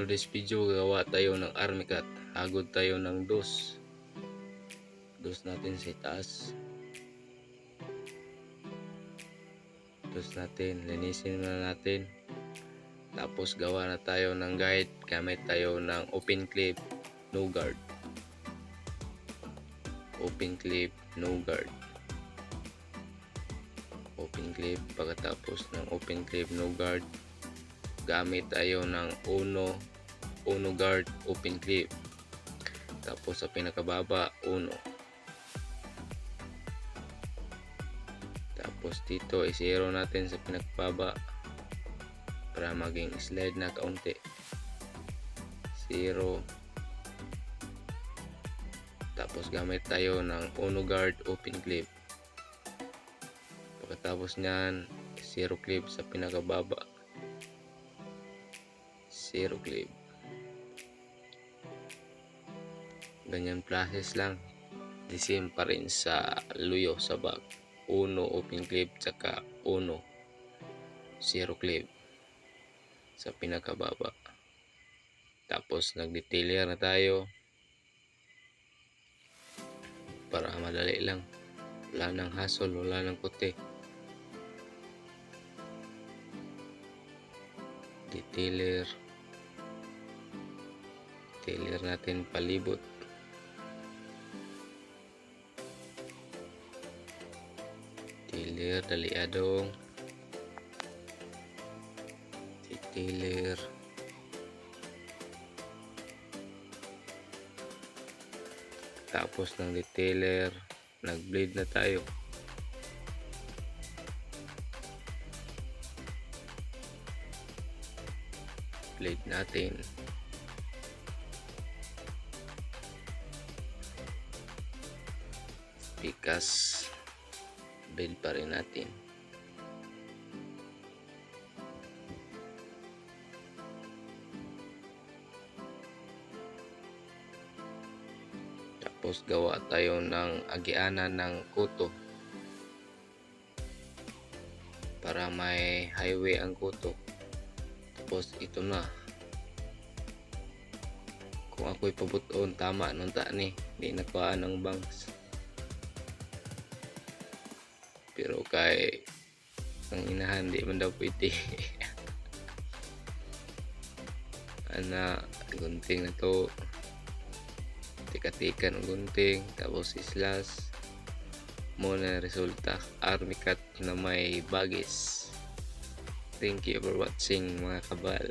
today's video, gawa tayo ng army cat. Hagod tayo ng dos natin sa taas. Dos natin, linisin na natin. Tapos gawa na tayo ng guide. Gamit tayo ng open clip, no guard. Open clip, no guard. Open clip. Pagkatapos ng open clip, no guard, gamit tayo ng uno guard open clip. Tapos sa pinakababa, uno. Tapos dito i-zero natin sa pinakababa para maging slide na kaunti. 0. Tapos gamit tayo ng uno guard open clip. Pagkatapos nyan, 0 clip sa pinakababa. 0 clip. Ganyan process lang. The same pa rin sa luyo sa bag. Uno open clip tsaka uno 0 clip sa pinakababa. Tapos nag-detailer na tayo para madali lang. Wala nang hassle, wala nang puti. Detailer natin palibot. Detailer daliadong. Detailer. Tapos ng detailer, nag-blade na tayo. Blade natin. Pikas. Blade pa rin natin. Tapos gawa tayo ng agianan ng kuto para may highway ang kuto. Tapos ito na. Kung ako'y pabuton, tama nung ni, hindi nakuhaan ng bangs. Pero kay ang inahan, di man daw pwede. Ana, gunting na to. Tika-tika ng gunting. Tapos islas. Muna resulta. Army cat na may bagis. Thank you for watching mga kabal.